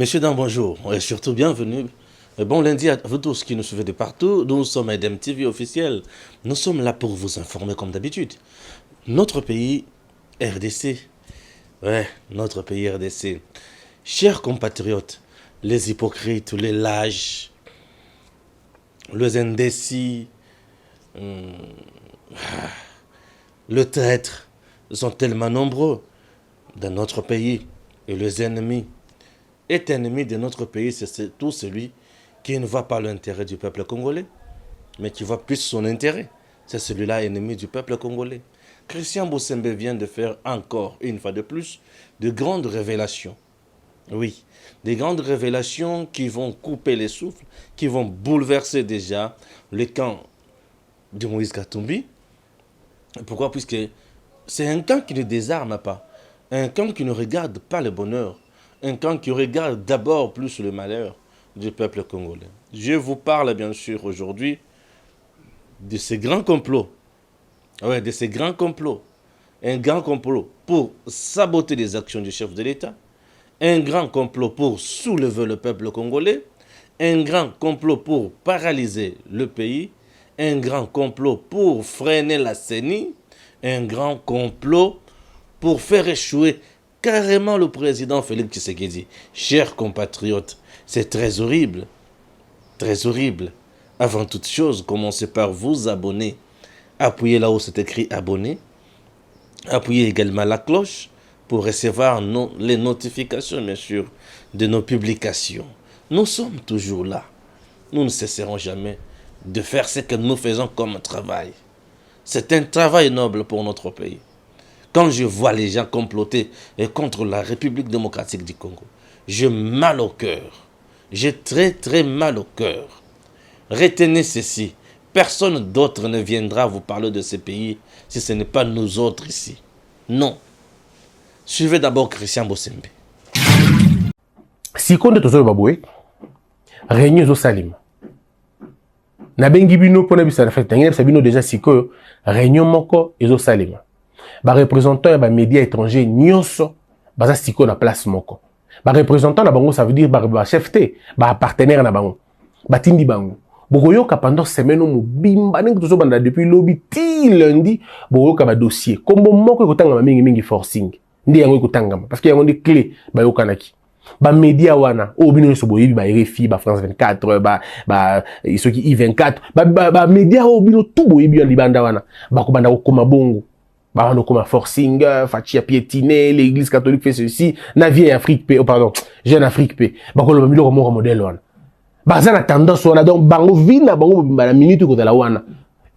Monsieur Dan, bonjour, et surtout bienvenue. Bon lundi à vous tous qui nous suivez de partout. Nous sommes EDEM TV officiel. Nous sommes là pour vous informer comme d'habitude. Notre pays, RDC. Ouais, notre pays RDC. Chers compatriotes, les hypocrites, les lâches, les indécis, le traître sont tellement nombreux dans notre pays. Et les ennemis est ennemi de notre pays, c'est tout celui qui ne voit pas l'intérêt du peuple congolais, mais qui voit plus son intérêt. C'est celui-là ennemi du peuple congolais. Christian Bossembe vient de faire encore, une fois de plus, de grandes révélations. Oui, des grandes révélations qui vont couper les souffles, qui vont bouleverser déjà le camp de Moïse Katumbi. Pourquoi? Puisque c'est un camp qui ne désarme pas, un camp qui ne regarde pas le bonheur, un camp qui regarde d'abord plus le malheur du peuple congolais. Je vous parle bien sûr aujourd'hui de ces grands complots. Ouais, de ces grands complots. Un grand complot pour saboter les actions du chef de l'État. Un grand complot pour soulever le peuple congolais. Un grand complot pour paralyser le pays. Un grand complot pour freiner la CENI. Un grand complot pour faire échouer carrément le président Félix Tshisekedi. Chers compatriotes, c'est très horrible. Très horrible. Avant toute chose, commencez par vous abonner. Appuyez là où c'est écrit abonner. Appuyez également la cloche pour recevoir les notifications, bien sûr, de nos publications. Nous sommes toujours là. Nous ne cesserons jamais de faire ce que nous faisons comme travail. C'est un travail noble pour notre pays. Quand je vois les gens comploter contre la République démocratique du Congo, j'ai mal au cœur. J'ai très très mal au cœur. Retenez ceci. Personne d'autre ne viendra vous parler de ce pays si ce n'est pas nous autres ici. Non. Suivez d'abord Christian Bossembe. Si konde tozo baboué, réunion zo salim. Na bengi bino pona bisa na fête ngene sabino déjà siko réunion moko ezo salim. Ba représentant ba médias étrangers nyonso baza siko na place moko. Ba représentant na bango ça veut dire ba chef té, ba partenaire na bango. Ba tindi bango. Bokoyoka pendant semaine mo bimba ning tozo banda depuis lobby ti lundi bokoyoka ba dossier. Kombo moko ekotanga mingi forcing. Ndi yango ekotanga parce que yango ndi clé ba yokanaki. Ba média wana o bino so boyebi ba RFI ba France 24 ba isoki I24 ba média o bino tout boyebi ya libanda wana ba ko banda ko koma bongo. Bah, on comme forcing, Fatia piétiner, l'église catholique fait ceci, na vieille Afrique P, oh pardon, jeune Afrique P. Bah, on le milieu comme modèle wana. Bah, ça na tendance wana donc bango vina bango la minute côté la wana.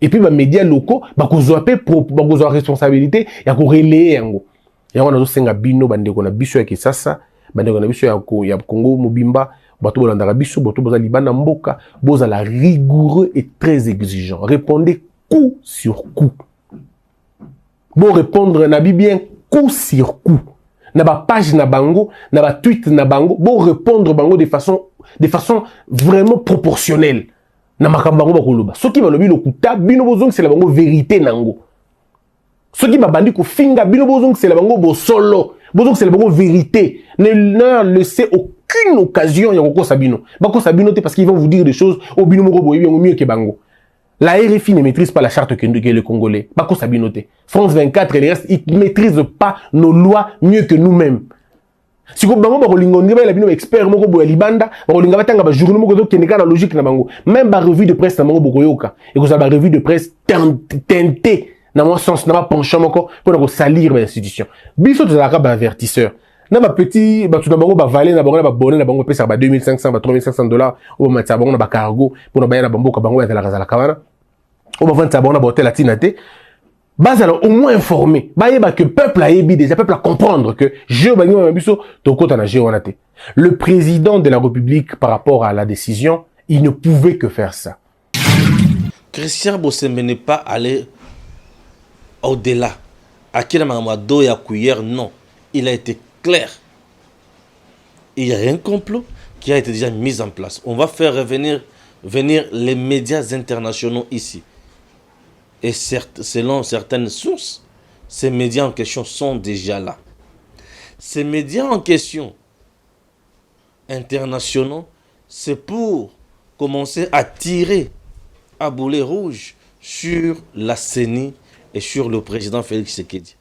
Et puis bah médias locaux, bah ko zoapé pour bah ko responsabilité, ya ko relayer yango. Ya wana zo senga bino bande ko na biso ya Kisasa, bande ko na biso ya Congo Mobimba, bato bolanda biso, bato boza libanda mboka, boza la rigoureux et très exigeant. Répondez coup sur coup. Bon répondre na bien coup sur coup. Na ba page na bango, na ba tweet na bango, bon répondre bango de façon vraiment proportionnelle. Na makambango ba koloba. Soki ba lobi lokuta bino bozong c'est la bango vérité nango. Soki ba bandi ko finga bino bozong c'est la bango bo solo. Bozong c'est la bango vérité. Ne laissez aucune occasion ya ko sabino. Ba ko sabino te parce qu'ils vont vous dire des choses au bino moko boyebi mieux que bango. La RFI ne maîtrise pas la charte que les Congolais. Bako Sabinoté. France 24 et les restes, ils ne maîtrisent pas nos lois mieux que nous-mêmes. Si vous avez un expert, vous avez un libanda, vous avez un journal qui est dans la logique. Même la revue de presse, vous avez une revue de presse teintée. Dans mon sens, dans mon penchant, pour salir l'institution. Bissot de l'arabe avertisseur. Na ba petit ba tout d'abord ba valer na bango na ba bonnet na bango pesa ba 2500 ba 3500 dollars ou ba matsa bango na ba cargo pour na ba na bambo ka bango ya la kazala kawana ou ba vendre bango na ba hôtel latinate base alors au moins informé ba yeba que peuple a yebi déjà peuple a comprendre que je ba ngi biso to kota na je wana te. Le président de la République par rapport à la décision, il ne pouvait que faire ça. Christian Bossembe n'est pas allé au-delà. Akila Mamadou ya cuillère non, il a été clair. Il y a un complot qui a été déjà mis en place. On va faire venir les médias internationaux ici. Et certes, selon certaines sources, ces médias en question sont déjà là. Ces médias en question internationaux, c'est pour commencer à tirer à boulet rouge sur la CENI et sur le président Félix Tshisekedi.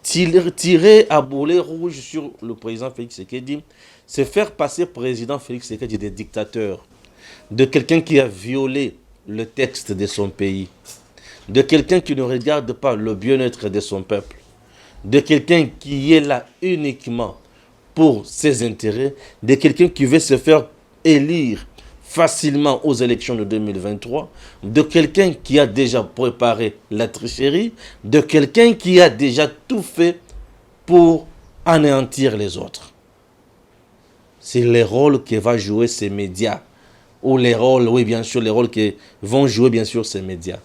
Tirer à boulet rouge sur le président Félix Tshisekedi, c'est faire passer président Félix Tshisekedi des dictateurs, de quelqu'un qui a violé le texte de son pays, de quelqu'un qui ne regarde pas le bien-être de son peuple, de quelqu'un qui est là uniquement pour ses intérêts, de quelqu'un qui veut se faire élire facilement aux élections de 2023, de quelqu'un qui a déjà préparé la tricherie, de quelqu'un qui a déjà tout fait pour anéantir les autres. C'est les rôles que va jouer ces médias, ou les rôles, oui bien sûr, les rôles que vont jouer bien sûr ces médias.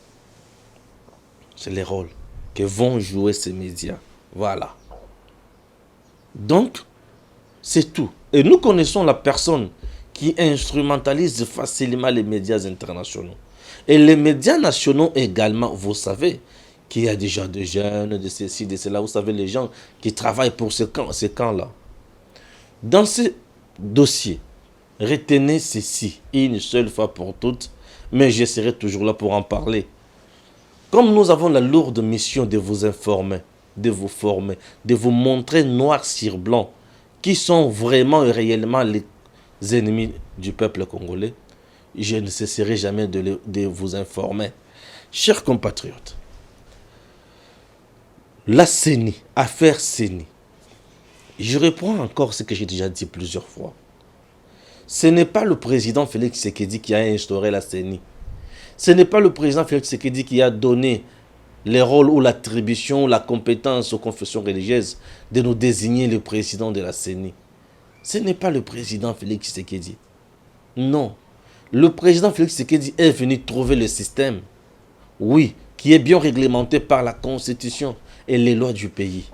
C'est les rôles que vont jouer ces médias. Voilà. Donc, c'est tout. Et nous connaissons la personne qui instrumentalise facilement les médias internationaux. Et les médias nationaux également, vous savez, qu'il y a déjà des jeunes, de ceci, de cela. Vous savez, les gens qui travaillent pour ces camps-là. Dans ce dossier, retenez ceci une seule fois pour toutes, mais je serai toujours là pour en parler. Comme nous avons la lourde mission de vous informer, de vous former, de vous montrer noir sur blanc qui sont vraiment et réellement les ennemis du peuple congolais, je ne cesserai jamais de vous informer. Chers compatriotes, la CENI, affaire CENI, je reprends encore ce que j'ai déjà dit plusieurs fois. Ce n'est pas le président Félix Tshisekedi qui a instauré la CENI. Ce n'est pas le président Félix Tshisekedi qui a donné les rôles ou l'attribution, la compétence aux confessions religieuses de nous désigner le président de la CENI. Ce n'est pas le président Félix Tshisekedi. Non. Le président Félix Tshisekedi est venu trouver le système, oui, qui est bien réglementé par la Constitution et les lois du pays.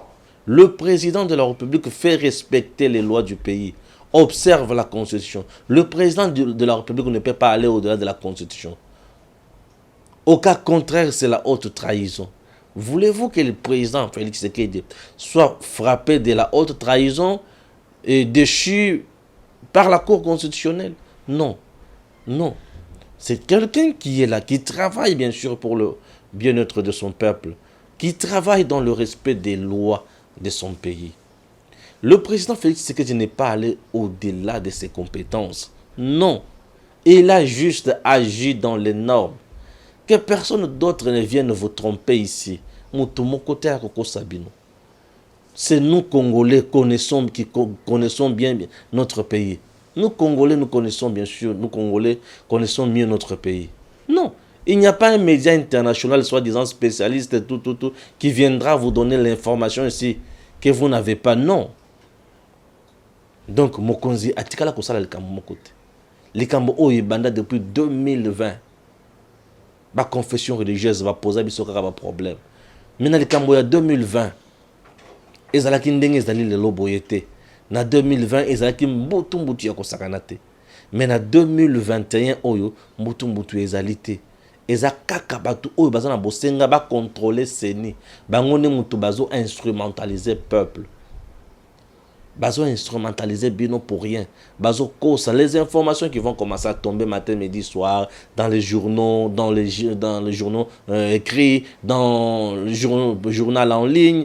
Le président de la République fait respecter les lois du pays, observe la Constitution. Le président de la République ne peut pas aller au-delà de la Constitution. Au cas contraire, c'est la haute trahison. Voulez-vous que le président Félix Tshisekedi soit frappé de la haute trahison et déchu par la Cour constitutionnelle? Non. Non. C'est quelqu'un qui est là, qui travaille bien sûr pour le bien-être de son peuple, qui travaille dans le respect des lois de son pays. Le président Félix Tshisekedi n'est pas allé au-delà de ses compétences. Non. Il a juste agi dans les normes. Que personne d'autre ne vienne vous tromper ici. C'est nous, Congolais, qui connaissons bien notre pays. Nous, Congolais, nous connaissons bien sûr, nous, Congolais, connaissons mieux notre pays. Non, il n'y a pas un média international, soi-disant spécialiste, qui viendra vous donner l'information ici que vous n'avez pas. Non. Donc, Mokonzi, atikala kosala likambo mokote. Likambo oyo banda depuis 2020. Ma confession religieuse va poser un problème. Maintenant, les Camboya 2020, ezalaki ndenge ezali lelo boye te. Na 2020, ezalaki mbutu ya kosakana te. Mais na 2021 oyo mbutu ezali te. Eza kaka batu oyo baza na bosenga ba contrôler CENI. Bango ne mutu bazo instrumentaliser peuple. Bazo instrumentaliser bino pour rien. Bazo kosa les informations qui vont commencer à tomber matin, midi, soir dans les journaux, dans les journaux écrits, dans le journal en ligne.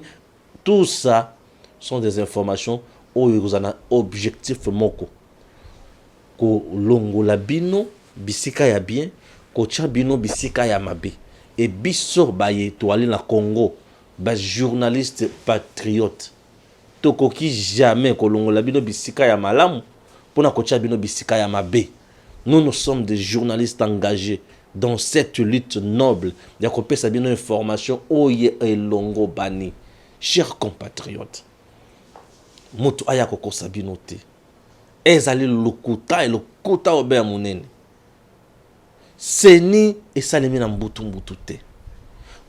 Tout ça sont des informations où ils ont un objectif moko. Ko longola bino bisika ya bien, ko tia bino bisika ya mabe. Et biso ba yetoali na Congo, ba journaliste patriote. Tokoki jamais kolongola bino bisika ya malamu pona kotia bino bisika ya mabe. Nous sommes des journalistes engagés dans cette lutte noble. Ya kopesa bino information oye elongo bani. Chers compatriotes, moto aya kokosa bino te. Ezali lokuta et lokuta obe munene. CENI esalemi na mbutu te.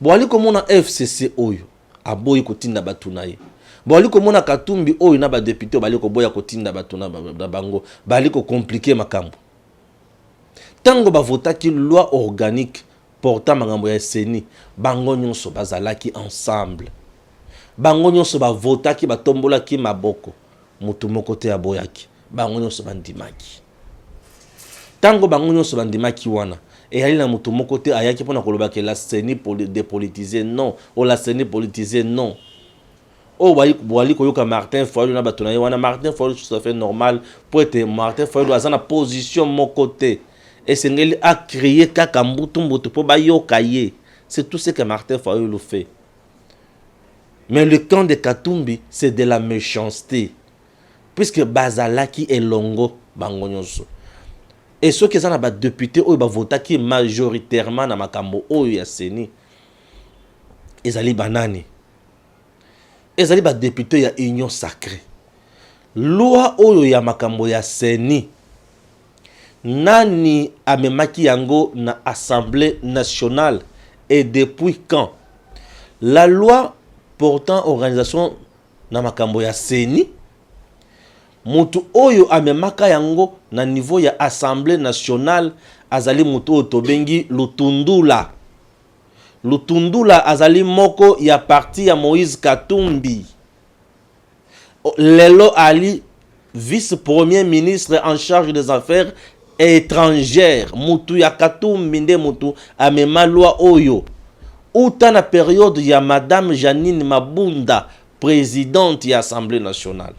Bo ali komona FCC oyo aboyi kotinda batu na ye. Bali komona Katumbi oyo na ba député bali ko boya kotinda batuna bango bali ko compliquer makambo. Tango ba votaki loi organique portant makambo ya CENI, bango nyonso bazalaki ensemble. Bango nyonso ba votaki ba tombolaki maboko. Mutu moko te aboyaki. bango nyonso bandimaki. Tango bango nyonso bandimaki wana eyali na moto moko te ayaki mpona koloba ke la CENI dépolitisée non, o la CENI politisée non. Oh, wali koyoka Martin Fayulu na bato na ye wana Martin Fayulu tout à fait normal pour être Martin Fayulu aza na position mon côté et sengeli a créé kaka mbutu po bayoka ye. C'est tout ce que Martin Fayulu fait. Mais le camp de Katumbi c'est de la méchanceté puisque bazalaki elongo bango nyonso. Et ceux qui sont na ba député oyo ba votaki majoritairement na makambo oyo ya CENI ezali banani. Ezali ba député ya Union Sacrée. Loi oyo ya makambo ya CENI nani amemaki yango na Assemblée nationale et depuis quand? La loi portant organisation na makambo ya CENI mutu oyo amemaka yango na niveau ya Assemblée nationale azali mutu oyo tobengi Lutundula. Lutundula azali moko ya parti ya Moïse Katumbi. Lelo Ali, vice-premier ministre en charge des affaires étrangères. Mutu ya Katumbi nde mutu amema loi oyo. Uta na période ya Madame Janine Mabunda, présidente ya Assemblée nationale.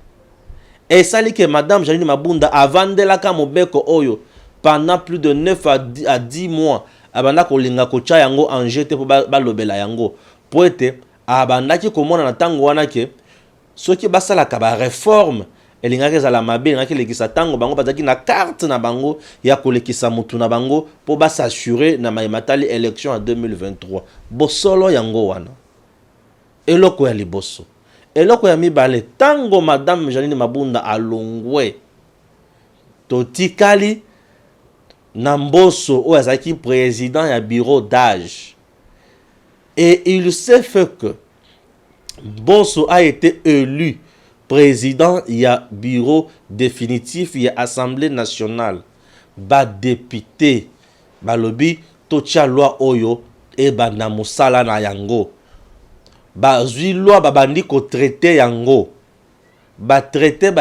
Et sali que Madame Janine Mabunda avandelaka mobeko oyo pendant plus de 9 à 10 mois. Abanda kolinga kocha yango en jeté po balobela yango po ete abandaki komona na tango wana ke soki basala ka ba réforme elinga ke zala mabe ngaki lekisa tango bango bazaki na carte na bango ya kolekisa mutu na bango po s'assurer na maimatali élection en 2023 bosolo yango wana eloko ya liboso eloko ya mibale tango Madame Janine Mabunda alongwe totikali Namboso ou azaki président ya bureau d'âge. Et il s'est fait que Bosso a été élu président ya bureau définitif ya Assemblée nationale. Ba député balobi tocha loi oyo e banda musala na yango. Ba zui loi babandi ko traité yango. Ba traité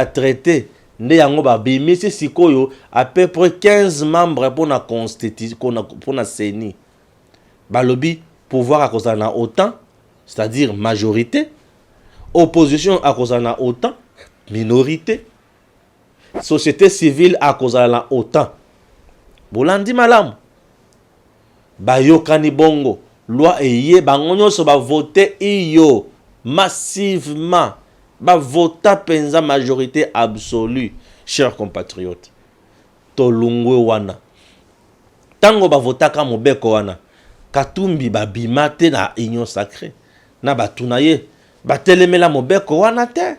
nde yango ba bimisi sikoyo à peu près 15 membres pour la constitution pour la CENI. Balobi pouvoir à cause na autant, c'est-à-dire majorité, opposition à cause na autant, minorité, société civile à cause na autant. Bolandi malam. Ba yokani bongo, loi eye bango nyonso ba voter iyo massivement. Ba vota penza majorité absolue, chers compatriotes. Tolungwe wana. Tango ba vota ka mobeko wana. Katumbi ba bimate na Union Sacrée. Na batuna ye. Ba telemela mobeko wana te.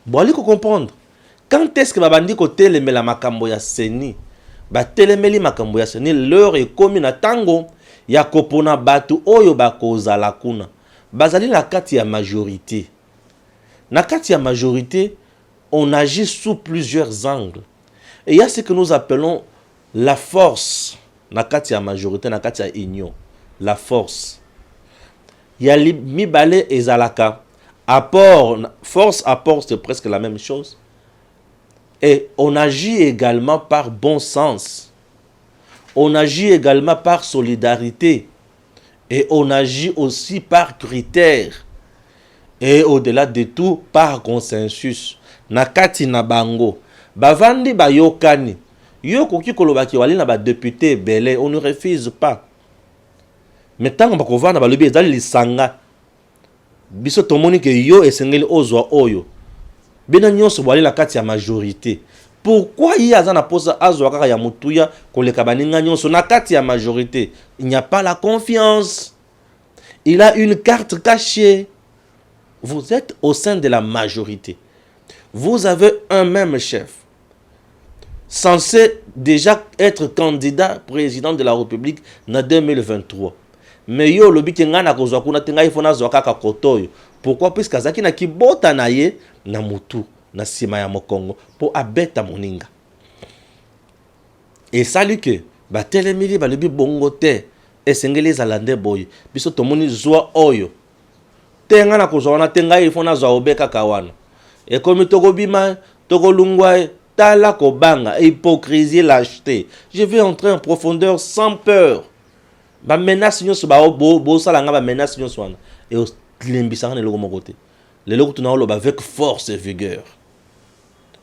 Boali ko comprendre. Quand est-ce que babandi ko telemela makambo ya CENI? Ba telemeli makambo ya CENI l'heure est komi na tango ya kopona batu oyo ba kozala kuna. Bazali na kati ya majorité. Na kati ya majorité, on agit sous plusieurs angles. Et il y a ce que nous appelons la force. Na kati ya majorité, na kati ya union. La force. Il y a mibale et zalaka. Apport, force, apport, c'est presque la même chose. Et on agit également par bon sens. On agit également par solidarité. Et on agit aussi par critères. Et au-delà de tout, par consensus. Nakati na bango. Bavandi bayokani. Yoko ki kolobaki wali na ba député belé, on ne refuse pas. Mais tant qu'on va kovana balobi ezali lisanga. Biso tomoni ke yo esengeli ozwa oyo. Bena nyonso wali la kati ya majorité. Pourquoi il y a na posa azwa kaka ya mutuya koleka baninga nyonso na kati ya majorité? Il n'y a pas la confiance. Il a une carte cachée. Vous êtes au sein de la majorité. Vous avez un même chef, censé déjà être candidat président de la République en 2023. Mais yo lobi kenga na kozwa kuna tenga ifona zwa kaka kotoyo. Pourquoi? Puisque azaki na kibota na ye na mutu na sima ya mokongo pour abeta moninga. Et salut que ba telemili ba lobi bongo te esengeli zalande boy. Biso tomoni zwa oyo. Tenga na kozwa na tenga ifona zwa obeka kawana. Et comme toko bima Tokolungwa tala kobanga hypocrisie lâcheté. Je vais entrer en profondeur sans peur. Ba menace nyonso ba bo sala nga ba menace nyonso wana. Et au limbisanga ne logo côté. Le logo tuna loba avec force et vigueur.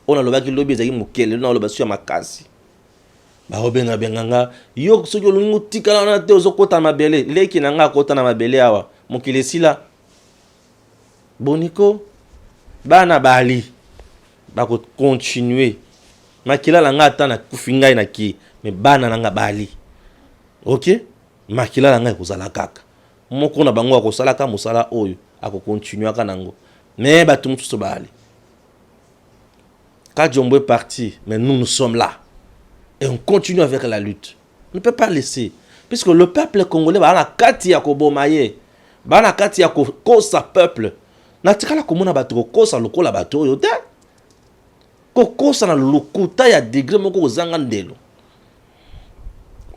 On a loba ki lobi ezaki mokele na loba sur makasi. Ba obenga benganga yo soki olungu tikala na te ozokota mabele leki na nga kota na mabele awa mokele sila. Boniko bana bali bako continuer makila la nga ata na kufinga na ki mais bana na nga bali. OK? Makila la nga kozala kaka. Moko na bango akosala ka musala oyo ako continuer ka nango. Mais bato mususu bali. Kadjombo est parti, mais nous sommes là. Et on continue avec la lutte. On ne peut pas laisser. Puisque le peuple congolais, bah, la kati ya kobomaye, bah, la kati ya kosa peuple. Na tikala komona bato kosa lokola bato yo te. Kokosa na lokuta ya degré moko kozanga ndelo.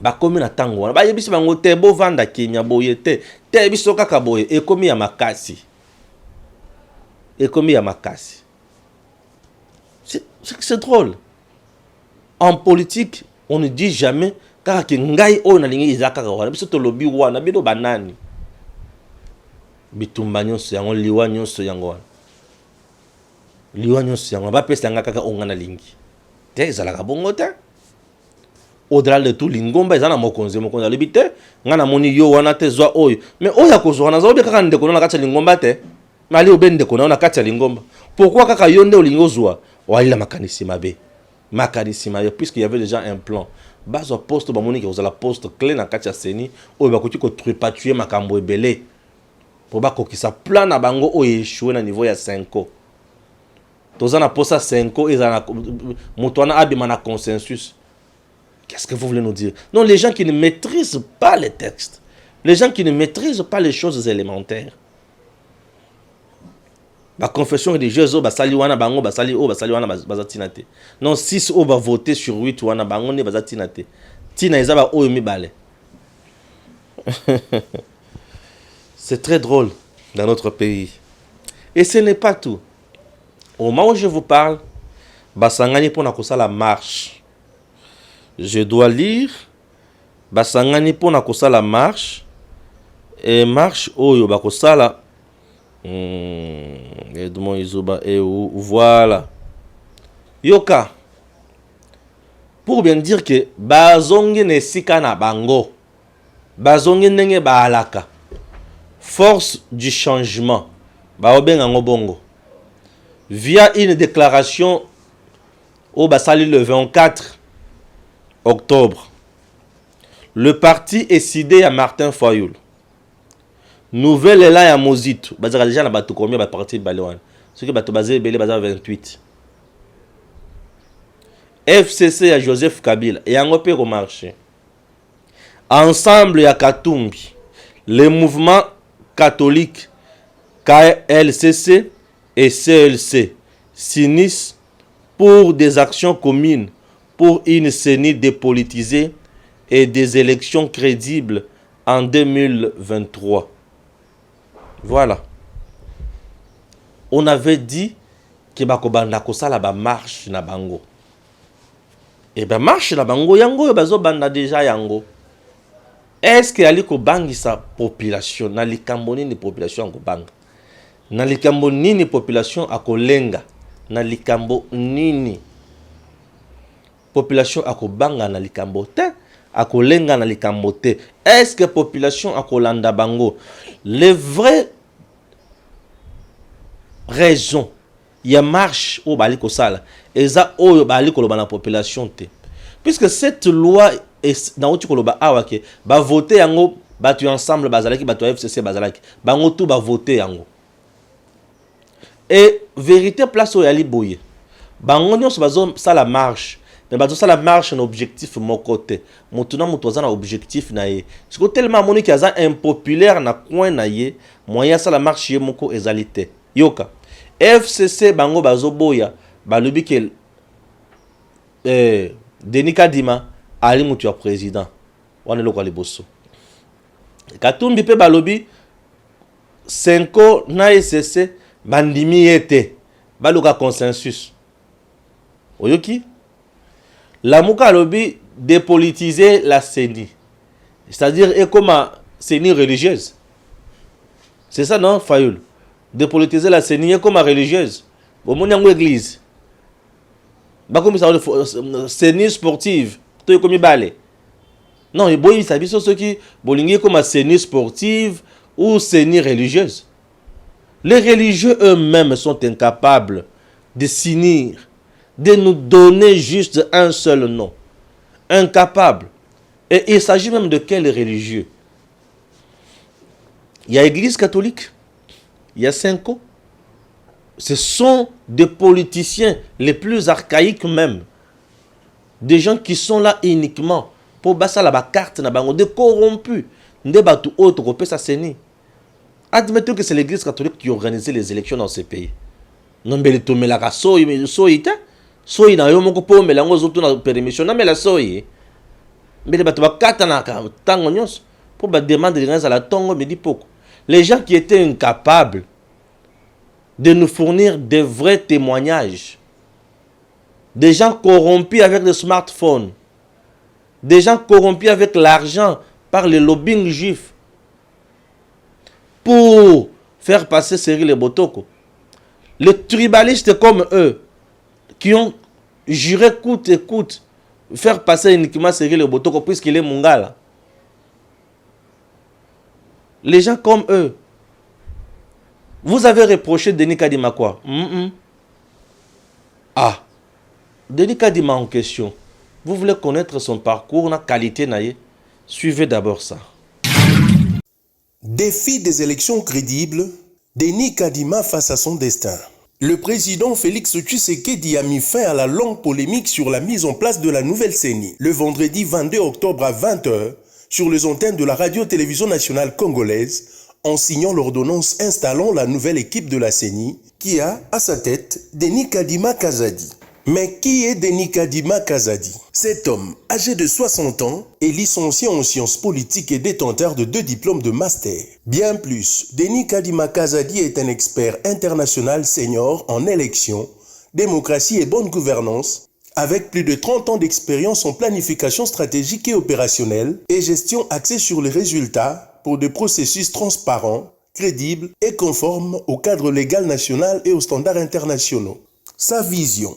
Ba komi na tango wana. Ba yebisi bango te bo vanda Kenya boye te. Te biso kaka boye ekomi ya makasi. Ekomi ya makasi. C'est drôle. En politique, on ne dit jamais car que ngai o na lingi izaka wana biso to lobi wana bino banani. Bitumba nyonso yango liwa nyonso yango wana. Liwa nyonso yango ba pesa nga kaka onga na lingi. Te ezalaka bongo te. Au-delà de tout lingomba ezana mokonzi libite nga na moni yo wana te zwa oyo. Mais oya kozwa na zaobe kaka ndeko na kati ya lingomba te. Mali obende ko na kati ya lingomba. Pourquoi kaka yo nde olingo zwa? Wala makanisi mabe. Makanisi mabe puisqu'il y avait déjà un plan. Bazo poste ba moni ke la poste clé na kati ya seni oyo bakoki ko tripatuer makambo ebele. Pour ba kokisa plan na bango oyo échoué na niveau ya 5 ans. Tozana posa 5 ans ezana moto wana abima na consensus. Qu'est-ce que vous voulez nous dire? Non, les gens qui ne maîtrisent pas les textes. Les gens qui ne maîtrisent pas les choses élémentaires. La confession religieuse, basali wana bango, basali wana bazatinate. Non, 6 va voter sur 8 wana bango ne bazatinate. Tina ezaba o mi bale. C'est très drôle dans notre pays. Et ce n'est pas tout. Au moment où je vous parle, basangani pona kosala marche. Je dois lire basangani pona kosala marche et marche oyo bakosala Edmond Izoba et voilà. Yoka. Pour bien dire que bazongi ne sika na bango. Bazongi nenge baalaka. Force du changement. Baobenga ngobongo. Via une déclaration au Basali le 24 octobre. Le parti est cédé à Martin Fayoul. Nouvelle là ya Mozito. Bazaka déjà na bato combien ba parti balewan. Ce que bato basé belé bazar 28. FCC à Joseph Kabila et en opé au marché. Ensemble ya Katumbi. Les mouvements catholiques KLCC et CLC s'unissent pour des actions communes pour une CENI dépolitisée et des élections crédibles en 2023. Voilà. On avait dit que bakobanda kosala ba marche na bango. Et ba marche na bango yango bazo banda déjà yango. Est-ce que ali ko bangi sa population na likambo nini population ko banga? Na likambo nini population akolenga? Na likambo nini population akobanga na likambo te? Akolenga na likambo te. Est-ce que population akolanda bango? Les vraies raisons ya marche au bali kosala eza oyo bali koloba na population te. Puisque cette loi est na oti koloba awake ba voter yango batu ensemble bazalaki batu FCC bazalaki bango tout ba voter yango. Et vérité place au yali boye. Bango nyonso bazo sala marche. Mais bazo sala marche na objectif mon côté. Motuna motoza na objectif na ye. Siko tellement moni ki aza impopulaire na coin na ye, moyen sala marche ye moko ezalité. Yoka. FCC bango bazo boya, balobi ke Denis Kadima ali mutu ya président. Wana loko liboso. Katumbi pe balobi 5 na FCC bandimi ete baloka consensus. Oyoki. La Mouka lobby dépolitiser la CENI. C'est-à-dire, et comme CENI religieuse. C'est ça, non, Fayoul? Dépolitiser la CENI et comme religieuse. Au monde, il y a une église. Comme ça, CENI sportive. Tout est comme balai. Non, il s'agit de ceux qui ont comme CENI sportive ou CENI religieuse. Les religieux eux-mêmes sont incapables de s'unir, de nous donner juste un seul nom. Incapables. Et il s'agit même de quels religieux? Il y a l'Église catholique, il y a Cinco. Ce sont des politiciens les plus archaïques même. Des gens qui sont là uniquement pour passer la carte, des corrompus, des bateaux autres, pour ça CENI. Admettons que c'est l'Église catholique qui organise les élections dans ces pays. Non, mais les tomber la soy na yo moko po melango zoto na permission na mela soy. Mais les bateaux carte na tango nyos pour demander à la tongo me dit poko. Les gens qui étaient incapables de nous fournir des vrais témoignages, des gens corrompus avec le smartphone, des gens corrompus avec l'argent par le lobbying juif pour faire passer Cyril Botoko. Les tribalistes comme eux, qui ont juré coûte et coûte faire passer uniquement Cyril Botoko puisqu'il est Mungala. Les gens comme eux. Vous avez reproché Denis Kadima quoi? Ah, Denis Kadima en question. Vous voulez connaître son parcours, la qualité naïe? Suivez d'abord ça. Défi des élections crédibles, Denis Kadima face à son destin. Le président Félix Tshisekedi a mis fin à la longue polémique sur la mise en place de la nouvelle CENI le vendredi 22 octobre à 20h sur les antennes de la radio-télévision nationale congolaise en signant l'ordonnance installant la nouvelle équipe de la CENI qui a à sa tête Denis Kadima Kazadi. Mais qui est Denis Kadima Kazadi? Cet homme, âgé de 60 ans, est licencié en sciences politiques et détenteur de 2 diplômes de master. Bien plus, Denis Kadima Kazadi est un expert international senior en élection, démocratie et bonne gouvernance, avec plus de 30 ans d'expérience en planification stratégique et opérationnelle et gestion axée sur les résultats pour des processus transparents, crédibles et conformes au cadre légal national et aux standards internationaux. Sa vision: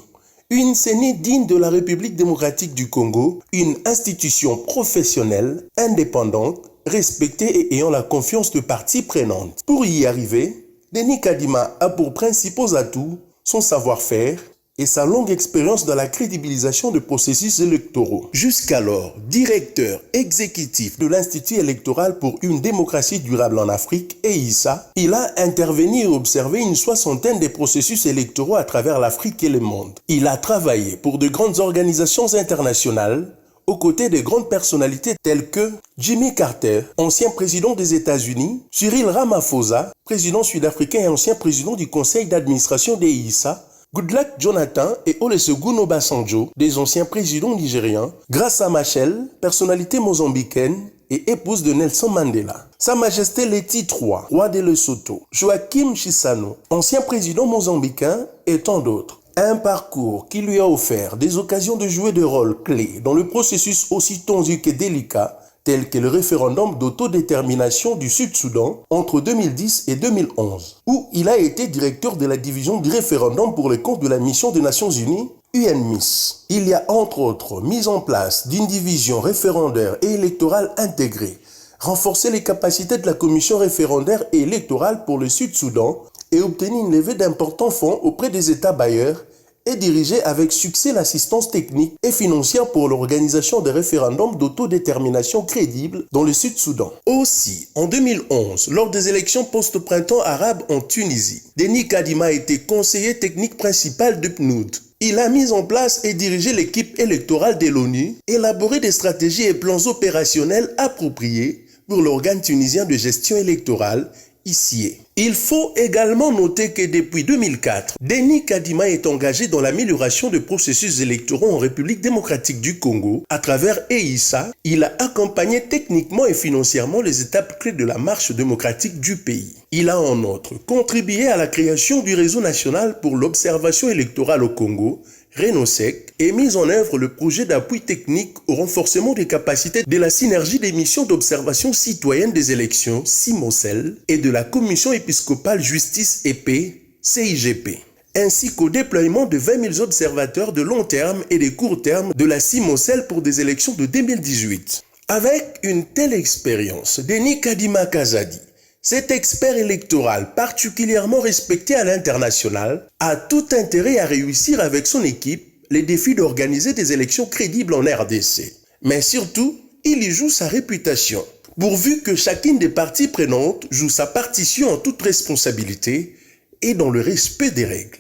une CENI digne de la République démocratique du Congo, une institution professionnelle, indépendante, respectée et ayant la confiance de parties prenantes. Pour y arriver, Denis Kadima a pour principaux atouts son savoir-faire et sa longue expérience dans la crédibilisation de processus électoraux. Jusqu'alors, directeur exécutif de l'Institut électoral pour une démocratie durable en Afrique, EISA, il a intervenu et observé une 60aine de processus électoraux à travers l'Afrique et le monde. Il a travaillé pour de grandes organisations internationales, aux côtés de grandes personnalités telles que Jimmy Carter, ancien président des États-Unis, Cyril Ramaphosa, président sud-africain et ancien président du conseil d'administration d'EISA, Goodluck Jonathan et Olusegun Obasanjo, des anciens présidents nigériens, Graça Machel, personnalité mozambicaine et épouse de Nelson Mandela. Sa Majesté Leti III, roi de Lesotho, Joachim Chissano, ancien président mozambicain et tant d'autres. Un parcours qui lui a offert des occasions de jouer des rôles clés dans le processus aussi tendu que délicat, tel que le référendum d'autodétermination du Sud-Soudan entre 2010 et 2011, où il a été directeur de la division du référendum pour les comptes de la mission des Nations Unies, UNMISS. Il y a entre autres mise en place d'une division référendaire et électorale intégrée, renforcer les capacités de la commission référendaire et électorale pour le Sud-Soudan et obtenir une levée d'importants fonds auprès des États bailleurs et diriger avec succès l'assistance technique et financière pour l'organisation des référendums d'autodétermination crédibles dans le Sud-Soudan. Aussi, en 2011, lors des élections post-printemps arabe en Tunisie, Denis Kadima a été conseiller technique principal de PNUD. Il a mis en place et dirigé l'équipe électorale de l'ONU, élaboré des stratégies et plans opérationnels appropriés pour l'organe tunisien de gestion électorale, ICIE. Il faut également noter que depuis 2004, Denis Kadima est engagé dans l'amélioration des processus électoraux en République démocratique du Congo. À travers EISA, il a accompagné techniquement et financièrement les étapes clés de la marche démocratique du pays. Il a en outre contribué à la création du réseau national pour l'observation électorale au Congo, Renosec, et mis en œuvre le projet d'appui technique au renforcement des capacités de la synergie des missions d'observation citoyenne des élections, CIMOCEL, et de la Commission épiscopale justice et paix, CIGP, ainsi qu'au déploiement de 20 000 observateurs de long terme et de court terme de la CIMOCEL pour des élections de 2018. Avec une telle expérience, Denis Kadima Kazadi, cet expert électoral particulièrement respecté à l'international, a tout intérêt à réussir avec son équipe les défis d'organiser des élections crédibles en RDC. Mais surtout, il y joue sa réputation, pourvu que chacune des parties prenantes joue sa partition en toute responsabilité et dans le respect des règles.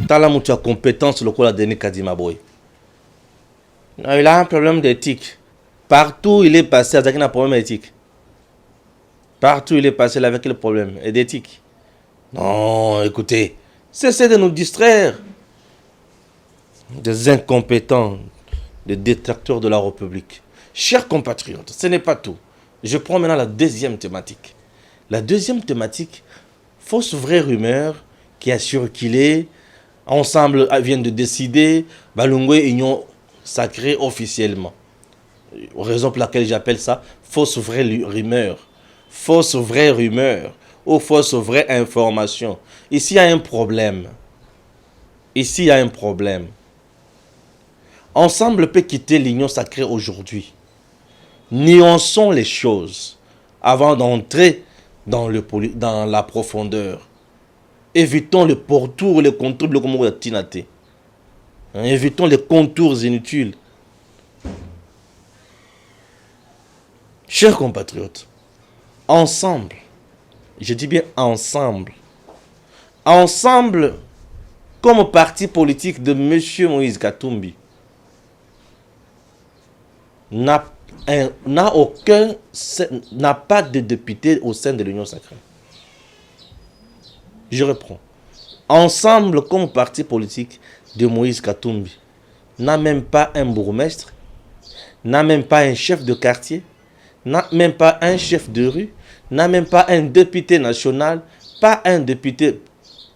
Tala mutu a compétence le kola Denis Kadima Boy. Il a un problème d'éthique. Partout où il est passé, il a un problème d'éthique. Partout où il est passé, il avait quel problème d'éthique? Non, écoutez, cessez de nous distraire. Des incompétents, des détracteurs de la République. Chers compatriotes, ce n'est pas tout. Je prends maintenant la deuxième thématique. La deuxième thématique, fausse vraie rumeur qui a circulé. Ensemble viennent de décider, Balungwe Union sacrée officiellement. Raison pour laquelle j'appelle ça fausse vraie rumeur. Fausse vraie rumeur ou fausse vraie information. Ici, il y a un problème. Ici, il y a un problème. Ensemble peut quitter l'union sacrée aujourd'hui. Nuançons les choses avant d'entrer dans la profondeur. Évitons les pourtours, les contours, évitons les contours inutiles. Chers compatriotes, ensemble, je dis bien ensemble, comme parti politique de M. Moïse Katumbi, n'a pas de député au sein de l'Union sacrée. Je reprends. Ensemble, comme parti politique de Moïse Katumbi, n'a même pas un bourgmestre, n'a même pas un chef de quartier, n'a même pas un chef de rue, n'a même pas un député national, pas un député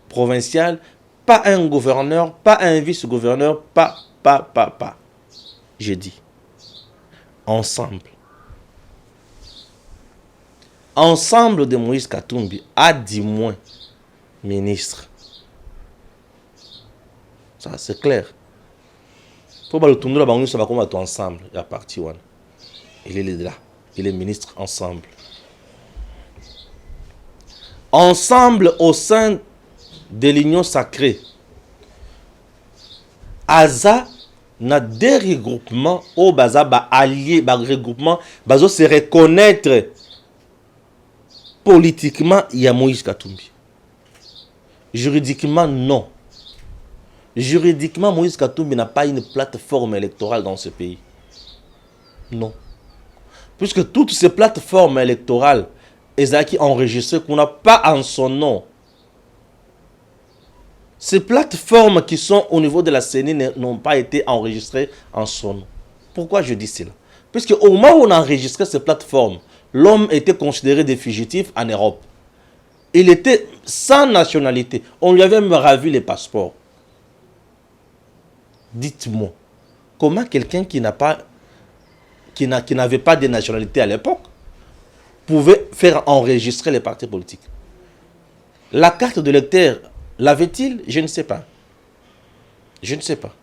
provincial, pas un gouverneur, pas un vice-gouverneur, pas. Je dis. Ensemble. Ensemble de Moïse Katumbi a 10 moins ministre. Ça, c'est clair. Pour le tournoi, nous sommes ensemble. Il y a parti one. Il est là. Il est ministre ensemble. Ensemble au sein de l'union sacrée. Aza n'a des regroupements au baza ba alliés, ba regroupement, bazo se reconnaître politiquement. Il y a Moïse Katumbi. Juridiquement, non. Juridiquement, Moïse Katumbi n'a pas une plateforme électorale dans ce pays. Non. Puisque toutes ces plateformes électorales, Ezaki enregistrées, qu'on n'a pas en son nom. Ces plateformes qui sont au niveau de la CENI n'ont pas été enregistrées en son nom. Pourquoi je dis cela? Puisque au moment où on a enregistré ces plateformes, l'homme était considéré des fugitifs en Europe. Il était sans nationalité. On lui avait même ravi les passeports. Dites-moi, comment quelqu'un qui n'avait pas de nationalité à l'époque pouvait faire enregistrer les partis politiques? La carte de lecteur, l'avait-il? Je ne sais pas. Je ne sais pas.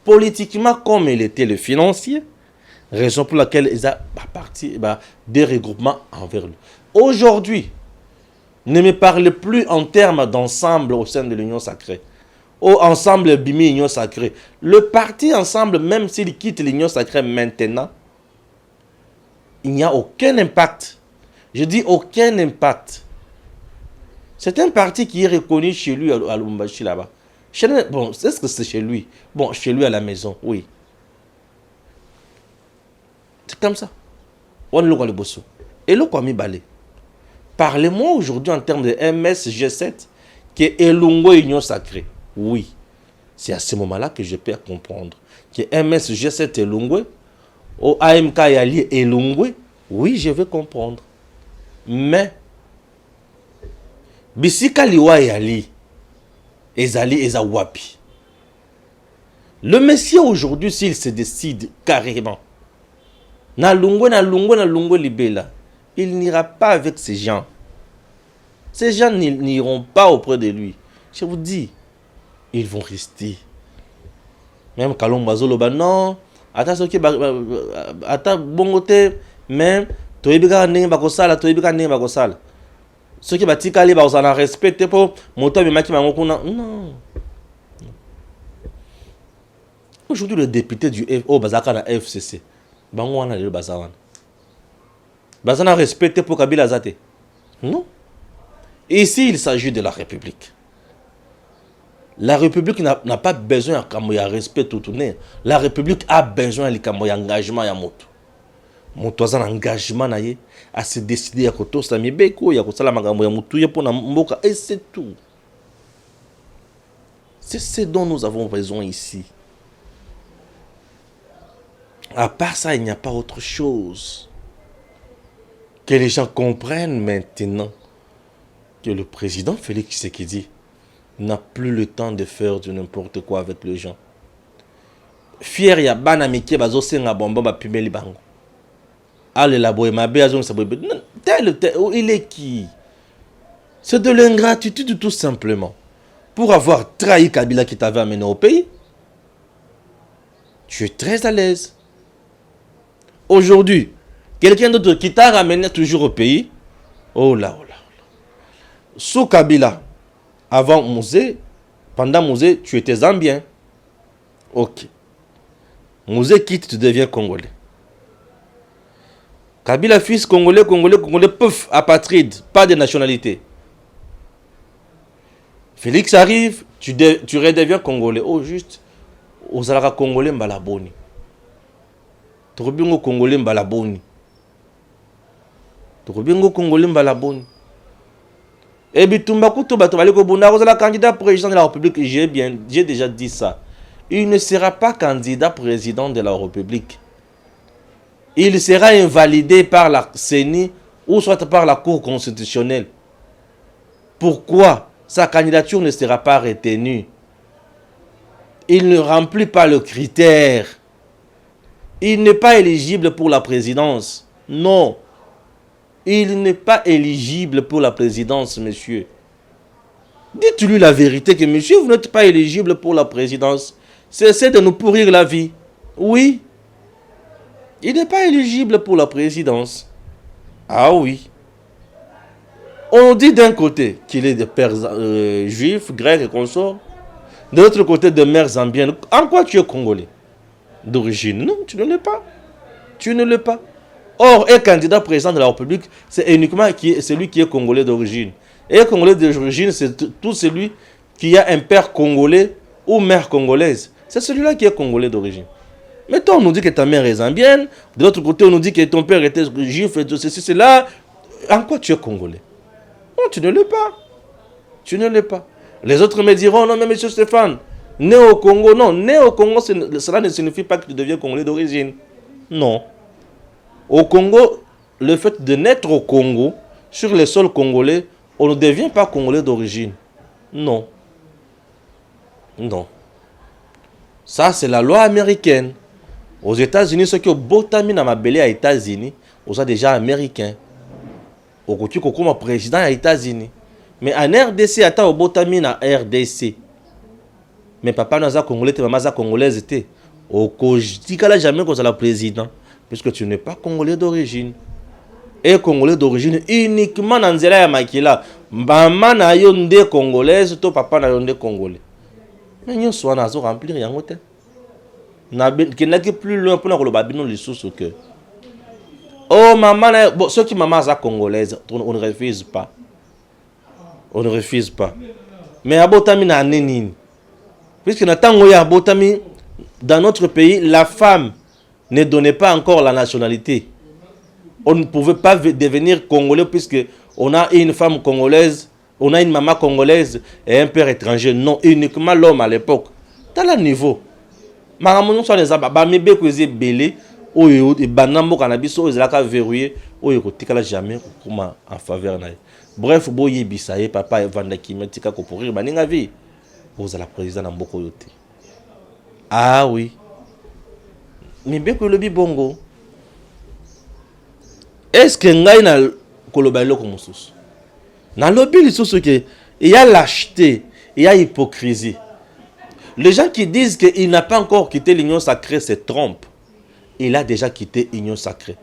Politiquement, comme il était le financier, raison pour laquelle il a parti des regroupements envers lui. Aujourd'hui, ne me parle plus en termes d'ensemble au sein de l'Union sacrée. Ou ensemble Bimi Union sacrée. Le parti ensemble, même s'il quitte l'Union sacrée maintenant, il n'y a aucun impact. Je dis aucun impact. C'est un parti qui est reconnu chez lui à Lumbashi là-bas. Bon, est-ce que c'est chez lui? Bon, chez lui à la maison, oui. C'est comme ça. On le voit le bosso. Et le quoi mi balé. Parlez-moi aujourd'hui en termes de MSG7 qui est Elungo Union Sacrée. Oui. C'est à ce moment-là que je peux comprendre. Que MSG7 Elungo, au AMK Yali Elungo, oui, je vais comprendre. Mais bisika liwa yali ezali ezawapi. Le Messie aujourd'hui, s'il se décide carrément, na lungo libela, il n'ira pas avec ces gens. Ces gens n'iront pas auprès de lui. Je vous dis, ils vont rester. Même Kalom Bazoloba, non, attends, attends, bon côté, même, toibika ne bakosala, toibika ne bakosala. Ceux qui batika li bazana respecte pour moto bimaki mangokuna, non. Aujourd'hui, le député du Bazaka na FCC, bango wana le bazawan. Bazana respecté pour Kabila Zate. Non. Ici, il s'agit de la République. La République n'a pas besoin de respect tout tourner. La République a besoin d'engagement ya moto. Moto a un engagement à se décider à koto sami beko ya kosala makambo ya mutu ya pona mboka et c'est tout. C'est ce dont nous avons besoin ici. À part ça, il n'y a pas autre chose. Que les gens comprennent maintenant que le président Félix Tshisekedi n'a plus le temps de faire du n'importe quoi avec les gens. Fier ya bana mike bazo senga bomba ba pimeli bango. Allez la boye ma beazo sa boye. Il est qui? C'est de l'ingratitude tout simplement. Pour avoir trahi Kabila qui t'avait amené au pays. Tu es très à l'aise. Aujourd'hui, quelqu'un d'autre qui t'a ramené toujours au pays. Oh là, oh là. Sous Kabila, avant Mouzé, pendant Mouzé, tu étais zambien. Ok. Mouzé quitte, tu deviens congolais. Kabila fils congolais, pouf, apatride, pas de nationalité. Félix arrive, tu redeviens congolais. Oh, juste, aux Alara congolais mbalaboni. Torobingo congolais mbalaboni. Torobingo congolais mbalaboni. Et Bitumba Koutou Batobaliko Bouna, vous êtes candidat président de la République. J'ai déjà dit ça. Il ne sera pas candidat président de la République. Il sera invalidé par la CENI ou soit par la Cour constitutionnelle. Pourquoi sa candidature ne sera pas retenue? Il ne remplit pas le critère. Il n'est pas éligible pour la présidence. Non. Il n'est pas éligible pour la présidence, monsieur. Dites-lui la vérité que, monsieur, vous n'êtes pas éligible pour la présidence. Cessez de nous pourrir la vie. Oui. Il n'est pas éligible pour la présidence. Ah oui. On dit d'un côté qu'il est de père juif, grec et consort. De l'autre côté, de mère zambienne. En quoi tu es congolais? D'origine? Non, tu ne l'es pas. Tu ne l'es pas. Or, un candidat président de la République, c'est uniquement celui qui est congolais d'origine. Et un congolais d'origine, c'est tout celui qui a un père congolais ou mère congolaise. C'est celui-là qui est congolais d'origine. Mais toi, on nous dit que ta mère est zambienne. De l'autre côté, on nous dit que ton père était juif et tout ceci, cela. En quoi tu es congolais? Non, tu ne l'es pas. Tu ne l'es pas. Les autres me diront, non, mais monsieur Stéphane, né au Congo, non, né au Congo, cela ne signifie pas que tu deviens congolais d'origine. Non. Au Congo, le fait de naître au Congo, sur les sols congolais, on ne devient pas congolais d'origine. Non. Non. Ça, c'est la loi américaine. Aux États-Unis, ceux qui ont botami dans ma belé aux États-Unis, on sont déjà américains. Au côté comme président aux États-Unis. Mais en RDC, attends, au botami dans RDC. Mais papa n'a pas congolais, maman n'a congolaise. Au côté, jamais qu'on soit le président. Puisque tu n'es pas congolais d'origine. Et congolais d'origine uniquement dans Nzela ya Makila. Maman na yonde congolaise, to papa na yonde congolais. Mais nous sommes à remplir yango te. Na qui plus loin pour le babino les sous que. Oh maman, bon ceux qui maman za congolaise, on ne refuse pas. On ne refuse pas. Mais abotami na nenini. Puisque na tango ya abotami dans notre pays, la femme ne donnait pas encore la nationalité. On ne pouvait pas devenir congolais puisque on a une femme congolaise, on a une maman congolaise et un père étranger. Non, uniquement l'homme à l'époque. Dans le niveau. Maramonon soit les ababa, mais bien que c'est belé, ou et banambo cannabis, ou ils la verrouillé, ou ils ne jamais en faveur. Bref, boye bisaye papa evanda kimetika ko pourrir baninga vie. Vous êtes la président na mboko yote. Ah oui. Mibeko lobi bongo. Est-ce que ngai na koloba eloko mosusu? Na lobi lisusu que il y a lâcheté, il y a hypocrisie. Les gens qui disent qu'il n'a pas encore quitté l'union sacrée se trompent. Il a déjà quitté l'union sacrée.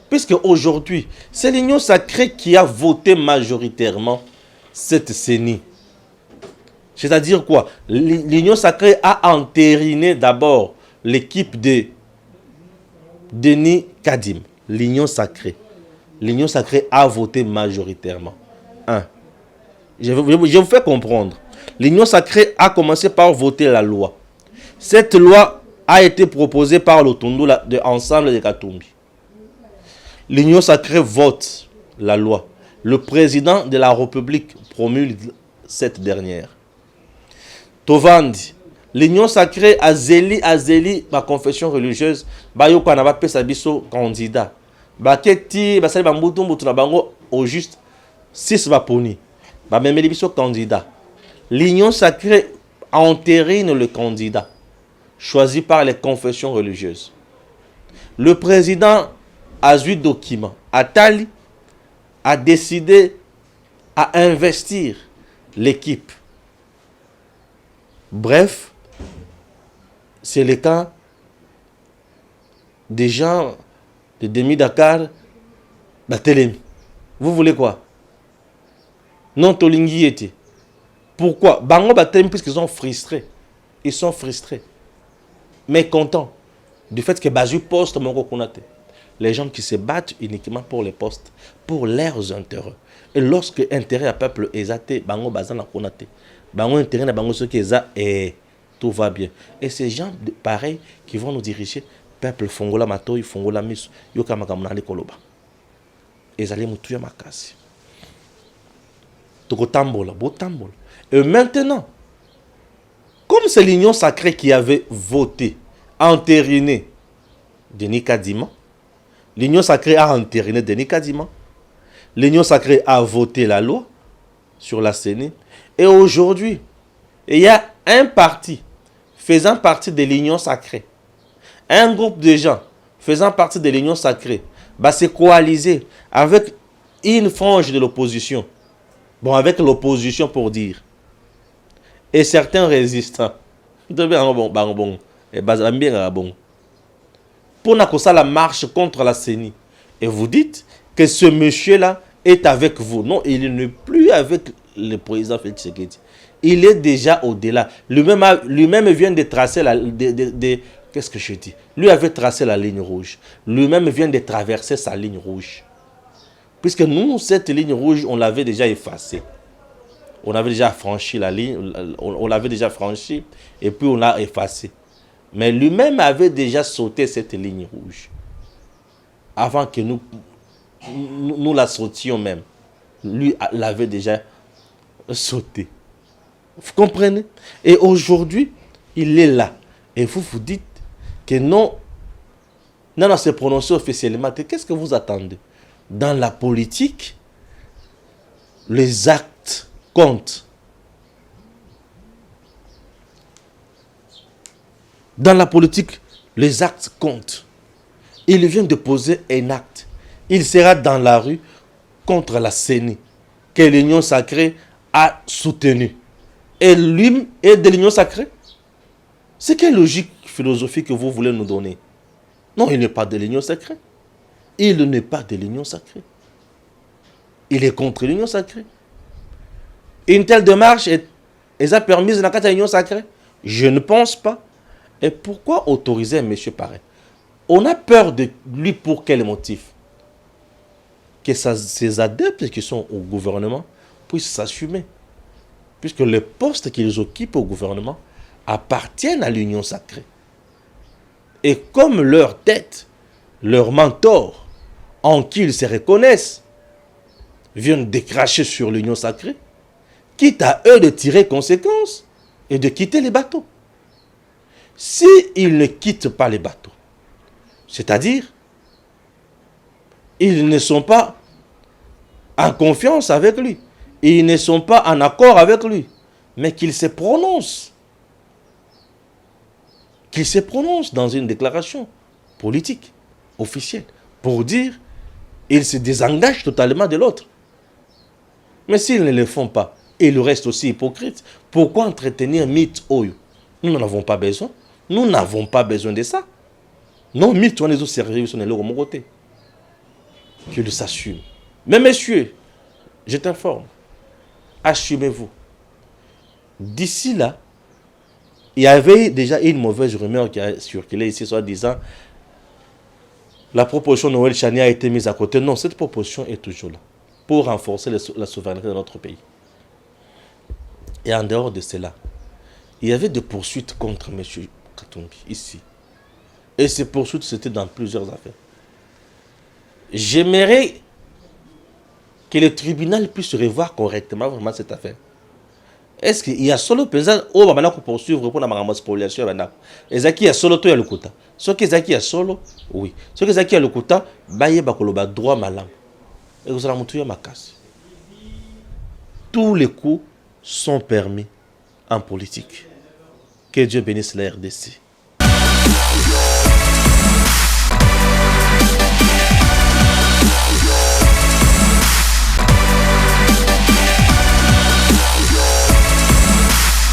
Puisque aujourd'hui, c'est l'union sacrée qui a voté majoritairement cette CENI. C'est-à-dire quoi? L'union sacrée a entériné d'abord l'équipe de Denis Kadim. L'union sacrée. L'union sacrée a voté majoritairement. Je vous fais comprendre. L'union sacrée a commencé par voter la loi. Cette loi a été proposée par l'Otondo de Ensemble de Katumbi. L'union sacrée vote la loi. Le président de la République promulgue cette dernière. Tovandi, l'union sacrée a zéli ma confession religieuse, bayo kana ba pesa biso candidat. Ba keti ba sali ba mbutu na bango au juste 6 baponi. Ba memeli biso candidat. L'union sacrée entérine le candidat choisi par les confessions religieuses. Le président a eu document. Atali a décidé à investir l'équipe. Bref, c'est le cas des gens de Demi-Dakar, Batelemi. Vous voulez quoi? Non, Tolingi était. Pourquoi? Bango Batelemi, puisqu'ils sont frustrés. Ils sont frustrés. Mais contents du fait que Bazu poste mon Konate. Les gens qui se battent uniquement pour les postes, pour leurs intérêts. Et lorsque l'intérêt à peuple est athée, Bango Bazan a Konate. Bango intérêt à Bango ce qui est et tout va bien. Et ces gens pareils qui vont nous diriger, peuple Fongola Mato, Fongola Miss, Yokamakamunali Koloba. Ils allaient me tuer ma casse. Tokotambola, Botambola. Et maintenant, comme c'est l'union sacrée qui avait voté, entériné Denis Kadima, l'union sacrée a entériné Denis Kadima, l'union sacrée a voté la loi sur la CENI, et aujourd'hui, il y a un parti faisant partie de l'union sacrée, un groupe de gens faisant partie de l'union sacrée, va se coaliser avec une frange de l'opposition, bon, avec l'opposition pour dire, et certains résistants, pour la marche contre la CENI, et vous dites que ce monsieur-là est avec vous. Non, il n'est plus avec le président Félix Tshisekedi. Il est déjà au-delà. Lui-même vient de tracer la... qu'est-ce que je dis? Lui avait tracé la ligne rouge. Lui-même vient de traverser sa ligne rouge. Puisque nous, cette ligne rouge, on l'avait déjà effacée. On avait déjà franchi la ligne, on l'avait déjà franchi, et puis on l'a effacé. Mais lui-même avait déjà sauté cette ligne rouge. Avant que nous la sautions même. Lui l'avait déjà sauté. Vous comprenez? Et aujourd'hui, il est là. Et vous vous dites que non, c'est prononcé officiellement. Qu'est-ce que vous attendez? Dans la politique, les actes comptent. Dans la politique, les actes comptent. Il vient de poser un acte. Il sera dans la rue contre la CENI que l'union sacrée a soutenu. Et lui est de l'union sacrée. C'est quelle logique philosophique que vous voulez nous donner? Non, il n'est pas de l'union sacrée. Il n'est pas de l'union sacrée. Il est contre l'union sacrée. Une telle démarche est permise dans l'union sacrée? Je ne pense pas. Et pourquoi autoriser un monsieur pareil? On a peur de lui pour quel motif? Que ses adeptes qui sont au gouvernement puissent s'assumer. Puisque les postes qu'ils occupent au gouvernement appartiennent à l'union sacrée. Et comme leur tête, leur mentor, en qui ils se reconnaissent, viennent décracher sur l'union sacrée, quitte à eux de tirer conséquence et de quitter les bateaux. S'ils ne quittent pas les bateaux, c'est-à-dire, ils ne sont pas en confiance avec lui. Et ils ne sont pas en accord avec lui. Mais qu'il se prononce. Qu'il se prononce dans une déclaration politique, officielle, pour dire qu'il se désengage totalement de l'autre. Mais s'ils ne le font pas, et ils restent aussi hypocrites, pourquoi entretenir mythe Oyo? Nous n'en avons pas besoin. Nous n'avons pas besoin de ça. Non, mythe, on est au sérieux, on est là au mon côté. Qu'il s'assume. Mais messieurs, je t'informe, assumez-vous. D'ici là, il y avait déjà une mauvaise rumeur qui a circulé ici, soit disant la proposition de Noël Chani a été mise à côté. Non, cette proposition est toujours là pour renforcer la souveraineté de notre pays. Et en dehors de cela, il y avait des poursuites contre M. Katumbi ici. Et ces poursuites, c'était dans plusieurs affaires. J'aimerais que le tribunal puisse revoir correctement vraiment cette affaire. Est-ce qu'il y a solo président au Bamana pour poursuivre pour la spoliation Ezaki a solo to ya lokuta. Ce que Ezaki a solo, oui. Ce que Ezaki a lokuta, baye bakoloba droit malam. Et vous allez montrer ma casse. Tous les coups sont permis en politique. Que Dieu bénisse la RDC.